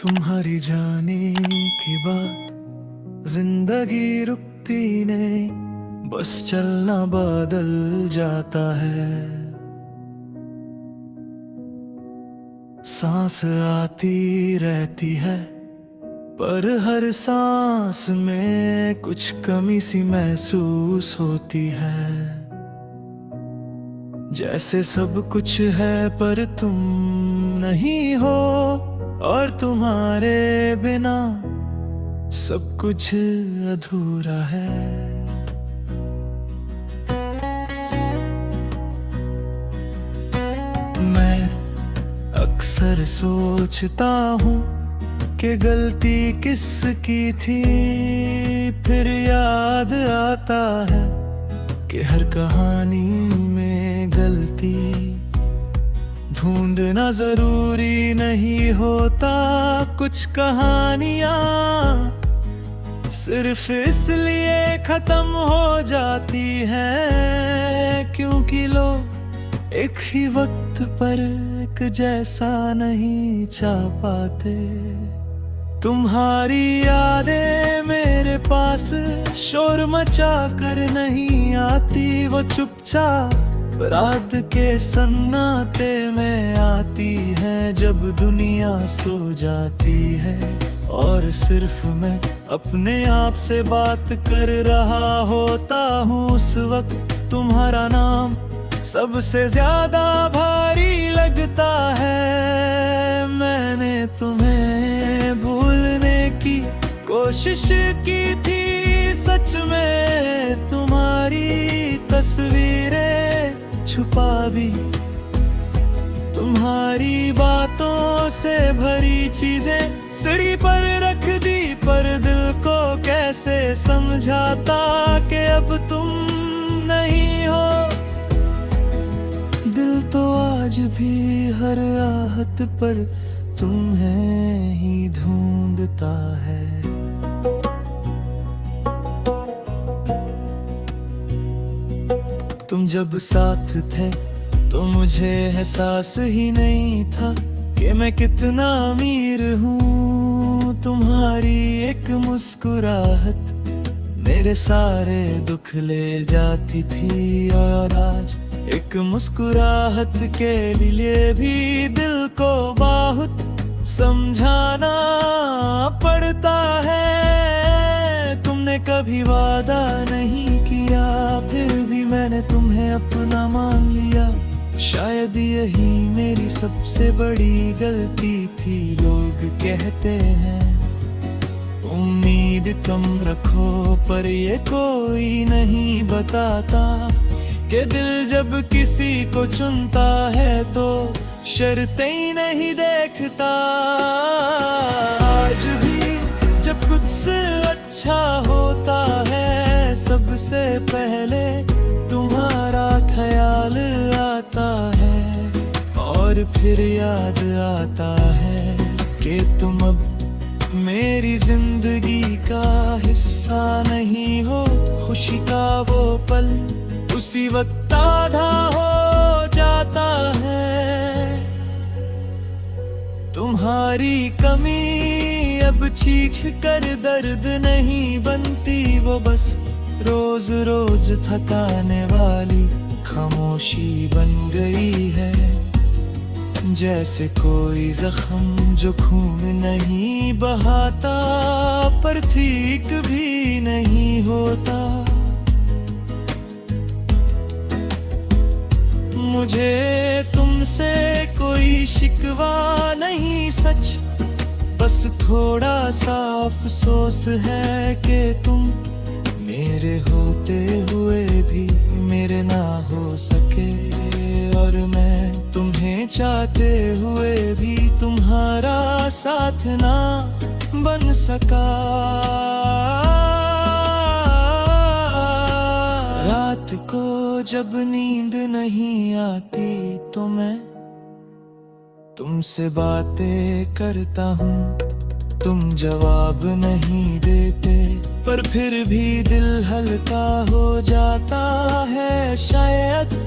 तुम्हारी जाने की बात जिंदगी रुकती नहीं, बस चलना बदल जाता है। सांस आती रहती है पर हर सांस में कुछ कमी सी महसूस होती है। जैसे सब कुछ है पर तुम नहीं हो, और तुम्हारे बिना सब कुछ अधूरा है। मैं अक्सर सोचता हूँ कि गलती किसकी थी, फिर याद आता है कि हर कहानी में गलती ढूंढना जरूरी नहीं होता। कुछ कहानियां सिर्फ इसलिए खत्म हो जाती हैं क्योंकि लोग एक ही वक्त पर एक जैसा नहीं चाह पाते। तुम्हारी यादें मेरे पास शोर मचा कर नहीं आती, वो चुपचाप रात के सन्नाटे में आती है जब दुनिया सो जाती है। और सिर्फ मैं अपने आप से बात कर रहा होता हूँ उस वक्त तुम्हारा नाम सबसे ज्यादा भारी लगता है। मैंने तुम्हें भूलने की कोशिश की थी, सच में तुम्हारी तस्वीरें छुपा भी, तुम्हारी बातों से भरी चीजें सीढ़ी पर रख दी, पर दिल को कैसे समझाता कि अब तुम नहीं हो। दिल तो आज भी हर आहट पर तुम्हें ही ढूंढता है। तुम जब साथ थे तो मुझे एहसास ही नहीं था कि मैं कितना अमीर हूँ। तुम्हारी एक मुस्कुराहट मेरे सारे दुख ले जाती थी, और आज एक मुस्कुराहट के लिए भी दिल को बहुत समझाना पड़ता है। तुमने कभी वादा नहीं किया, फिर भी मैंने तुम्हें अपना मान लिया। शायद यही मेरी सबसे बड़ी गलती थी। लोग कहते हैं उम्मीद कम रखो, पर ये कोई नहीं बताता कि दिल जब किसी को चुनता है तो शर्तें ही नहीं देखता। आज भी जब कुछ अच्छा होता है सबसे पहले तुम्हारा ख्याल आता है, और फिर याद आता है कि तुम अब मेरी जिंदगी का हिस्सा नहीं हो। खुशी का वो पल उसी वक्त आधा हो जाता है। तुम्हारी कमी अब चीख कर दर्द नहीं बनती, वो बस रोज रोज थकाने वाली खामोशी बन गई है। जैसे कोई जख्म जो खून नहीं बहाता पर ठीक भी नहीं होता। मुझे तुमसे कोई शिकवा नहीं सच, बस थोड़ा सा अफसोस है कि तुम मेरे होते हुए भी मेरे ना हो सके, और मैं तुम्हें चाहते हुए भी तुम्हारा साथ ना बन सका। रात को जब नींद नहीं आती तो मैं तुमसे बातें करता हूँ, तुम जवाब नहीं देते, पर फिर भी दिल हल्का हो जाता है। शायद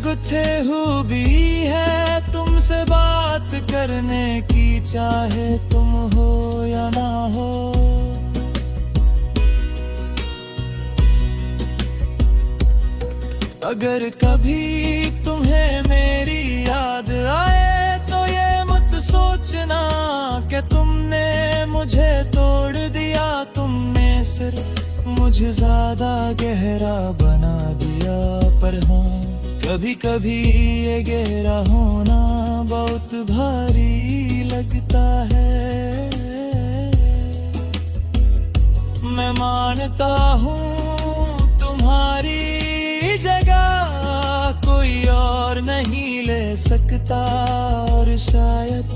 गुथे हुई है तुमसे बात करने की चाहे तुम हो या ना हो। अगर कभी तुम्हें मेरी याद आए तो ये मत सोचना कि तुमने मुझे तोड़ दिया। तुमने सिर्फ मुझे ज्यादा गहरा बना दिया। पर हाँ, कभी कभी ये गहरा होना बहुत भारी लगता है। मैं मानता हूँ तुम्हारी जगह कोई और नहीं ले सकता, और शायद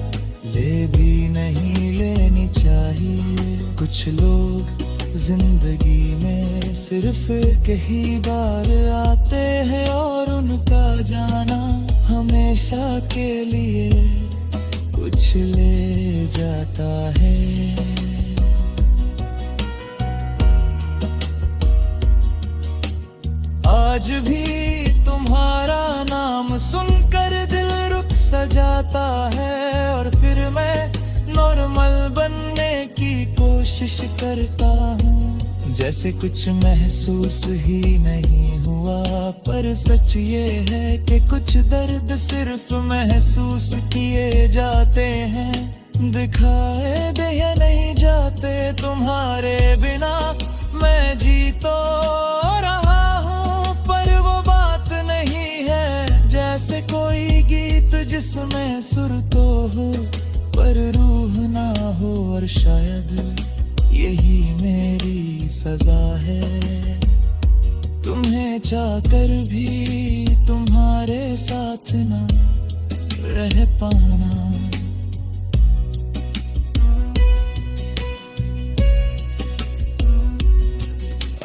ले भी नहीं लेनी चाहिए। कुछ लोग जिंदगी में सिर्फ कई बार आते हैं और उनका जाना हमेशा के लिए कुछ ले जाता है। आज भी तुम्हारा नाम सुनकर दिल रुक सा जाता है, और फिर मैं नॉर्मल बनने की कोशिश करता हूँ, जैसे कुछ महसूस ही नहीं हुआ। पर सच ये है कि कुछ दर्द सिर्फ महसूस किए जाते हैं, दिखाए दिए नहीं जाते। तुम्हारे बिना मैं जी तो रहा हूँ, पर वो बात नहीं है जैसे कोई गीत जिसमें सुर तो हो पर रूह ना हो। और शायद यही मेरी सजा है, तुम्हें चाहकर भी तुम्हारे साथ ना रह पाना।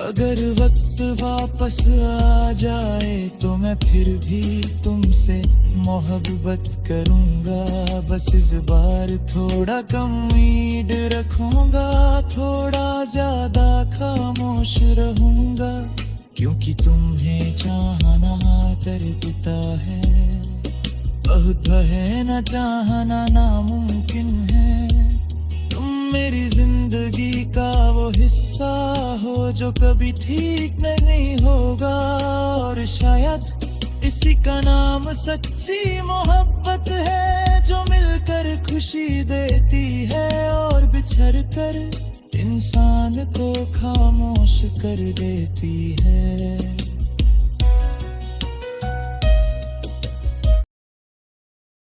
अगर वक्त वापस आ जाए तो मैं फिर भी तुमसे मोहब्बत करूंगा। बस इस बार थोड़ा कम उम्मीद रखूंगा, थोड़ा ज्यादा खामोश रहूंगा, क्योंकि तुम्हें चाहना दर्द है, बहुत है न चाहना नामुमकिन है। तुम मेरी जिंदगी का वो हिस्सा हो जो कभी ठीक नहीं होगा, और शायद इसी का नाम सच्ची मोहब्बत है, जो मिलकर खुशी देती है और बिछड़ कर इंसान को खामोश कर देती है।